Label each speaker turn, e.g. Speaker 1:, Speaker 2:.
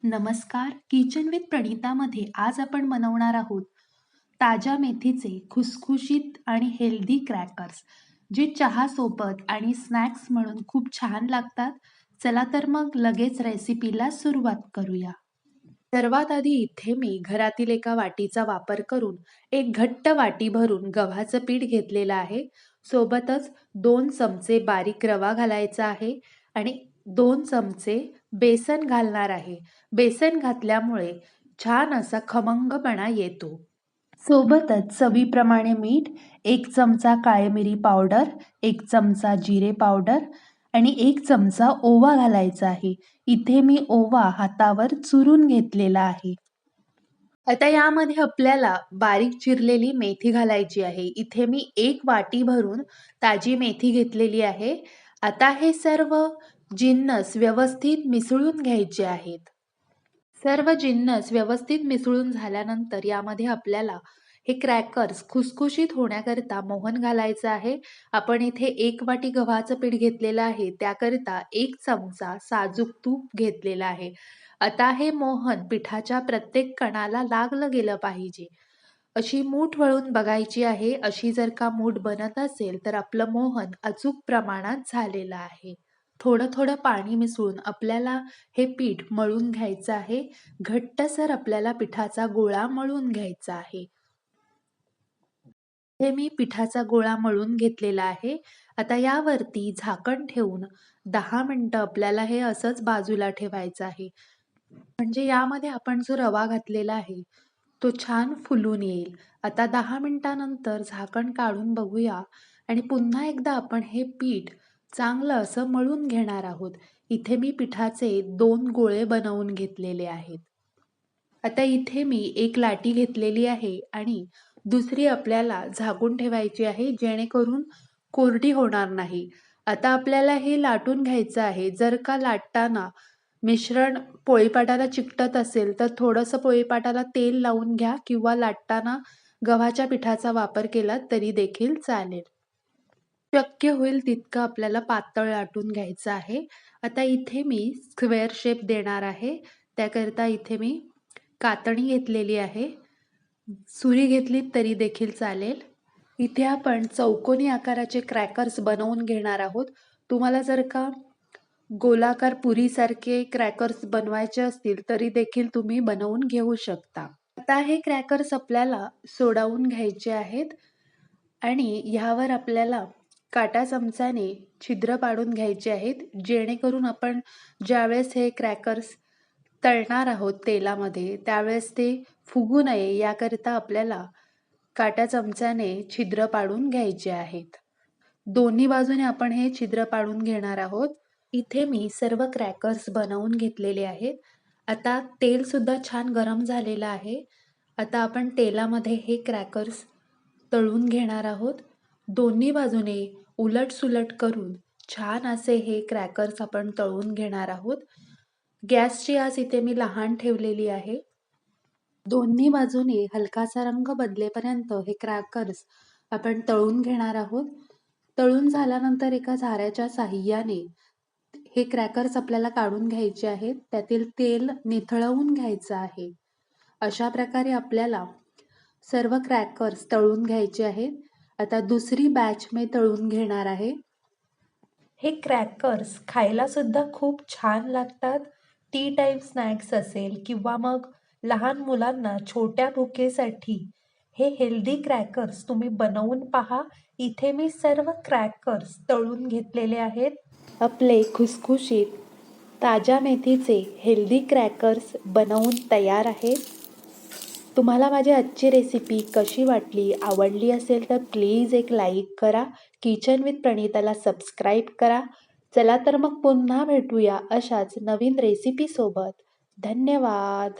Speaker 1: नमस्कार, kitchen with प्रणितामध्ये आज आपण बनवणार आहोत ताज्या मेथीचे खुसखुशीत आणि हेल्दी क्रॅकर्स, जे चहासोबत आणि स्नॅक्स म्हणून खूप छान लागतात. चला तर मग लगेच रेसिपीला सुरुवात करूया. सर्वात आधी इथे मी घरातील एका वाटीचा वापर करून एक घट्ट वाटी भरून गव्हाचं पीठ घेतलेलं आहे. सोबतच 2 चमचे बारीक रवा घालायचा आहे आणि 2 चमचे बेसन घालणार आहे. बेसन घातल्यामुळे छान असा खमंगपणा येतो. सोबतच चवीप्रमाणे मीठ, 1 चमचा काळी मिरी पावडर, 1 चमचा जिरे पावडर आणि 1 चमचा ओवा घालायचा आहे. इथे मी ओवा हातावर चुरून घेतलेला आहे. आता यामध्ये आपल्याला बारीक चिरलेली मेथी घालायची आहे. इथे मी 1 वाटी भरून ताजी मेथी घेतलेली आहे. आता हे सर्व जिन्नस व्यवस्थित मिसळून घ्यायचे आहेत. सर्व जिन्नस व्यवस्थित मिसळून झाल्यानंतर यामध्ये आपल्याला हे क्रॅकर्स खुसखुशीत होण्याकरिता मोहन घालायचं आहे. आपण इथे 1 वाटी गव्हाचं पीठ घेतलेलं आहे, त्याकरिता 1 चमचा साजूक तूप घेतलेलं आहे. आता हे मोहन पिठाच्या प्रत्येक कणाला लागलं गेलं पाहिजे. अशी मूठ वळून बघायची आहे. अशी जर का मूठ बनत असेल तर आपलं मोहन अचूक प्रमाणात झालेलं आहे. थोडं-थोडं पाणी मिसळून आपल्याला हे पीठ मळून घ्यायचं आहे. घट्टसर आपल्याला पिठाचा गोळा मळून घ्यायचा आहे. हे मी पिठाचा गोळा मळून घेतलेला आहे. आता यावरती झाकण ठेवून 10 मिनिटं आपल्याला हे असंच बाजूला ठेवायचं आहे. म्हणजे यामध्ये आपण जो रवा घातलेला आहे, तो छान फुलून येईल. आता 10 मिनिटानंतर झाकण काढून बघूया आणि पुन्हा एकदा आपण हे पीठ चांगलं असं मळून घेणार आहोत. इथे मी पिठाचे 2 गोळे बनवून घेतलेले आहेत. आता इथे मी एक लाटी घेतलेली आहे आणि दुसरी आपल्याला झाकून ठेवायची आहे, जेणेकरून कोरडी होणार नाही. आता आपल्याला हे लाटून घ्यायचं आहे. जर का लाटताना मिश्रण पोळीपाटाला चिकटत असेल, तर थोडंसं पोळीपाटाला तेल लावून घ्या किंवा लाटताना गव्हाच्या पिठाचा वापर केला तरी देखील चालेल. शक्य होईल तितकं आपल्याला पातळ लाटून घ्यायचं आहे. आता इथे मी स्क्वेअर शेप देणार आहे. त्याकरिता इथे मी कातणी घेतलेली आहे. सुरी घेतलीत तरी देखील चालेल. इथे आपण चौकोनी आकाराचे क्रॅकर्स बनवून घेणार आहोत. तुम्हाला जर का गोलाकार पुरीसारखे क्रॅकर्स बनवायचे असतील तरी देखील तुम्ही बनवून घेऊ शकता. आता हे क्रॅकर्स आपल्याला सोडावून घ्यायचे आहेत आणि ह्यावर आपल्याला काटा चमचाने छिद्र पाडून घ्यायचे आहेत, जेणेकरून आपण ज्यावेळेस हे क्रॅकर्स तळणार आहोत तेलामध्ये, त्यावेळेस ते फुगू नये याकरिता आपल्याला काट्या चमच्याने छिद्र पाडून घ्यायचे आहेत. दोन्ही बाजूने आपण हे छिद्र पाडून घेणार आहोत. इथे मी सर्व क्रॅकर्स बनवून घेतलेले आहेत. आता तेल सुद्धा छान गरम झालेलं आहे. आता आपण तेलामध्ये हे क्रॅकर्स तळून घेणार आहोत. दोन्ही बाजूने उलट-सुलट करून छान असे हे क्रॅकर्स आपण तळून घेणार आहोत. गॅसची आच इथे मी लहान ठेवलेली आहे. दोन्ही बाजूने हलकासा रंग बदलेपर्यंत हे क्रॅकर्स आपण तळून घेणार आहोत. तळून झाल्यानंतर एका झाऱ्याच्या साहाय्याने हे क्रॅकर्स आपल्याला काढून घ्यायचे आहेत. त्यातील तेल निथळवून घ्यायचं आहे. अशा प्रकारे आपल्याला सर्व क्रॅकर्स तळून घ्यायचे आहेत. आता दुसरी बॅच मी तळून घेणार आहे. हे क्रॅकर्स खायला सुद्धा खूप छान लागतात. टी टाईम स्नॅक्स असेल किंवा मग लहान मुलांना छोट्या भुकेसाठी हे हेल्दी क्रॅकर्स तुम्ही बनवून पहा. इथे मी सर्व क्रॅकर्स तळून घेतलेले आहेत. आपले खुसखुशीत ताज्या मेथीचे हेल्दी क्रॅकर्स बनवून तयार आहेत. तुम्हाला माझी आजची रेसिपी कशी वाटली, आवडली असेल तर प्लीज एक लाईक करा. किचन विथ प्रणिताला सबस्क्राईब करा. चला तर मग पुन्हा भेटूया अशाच नवीन रेसिपीसोबत. धन्यवाद.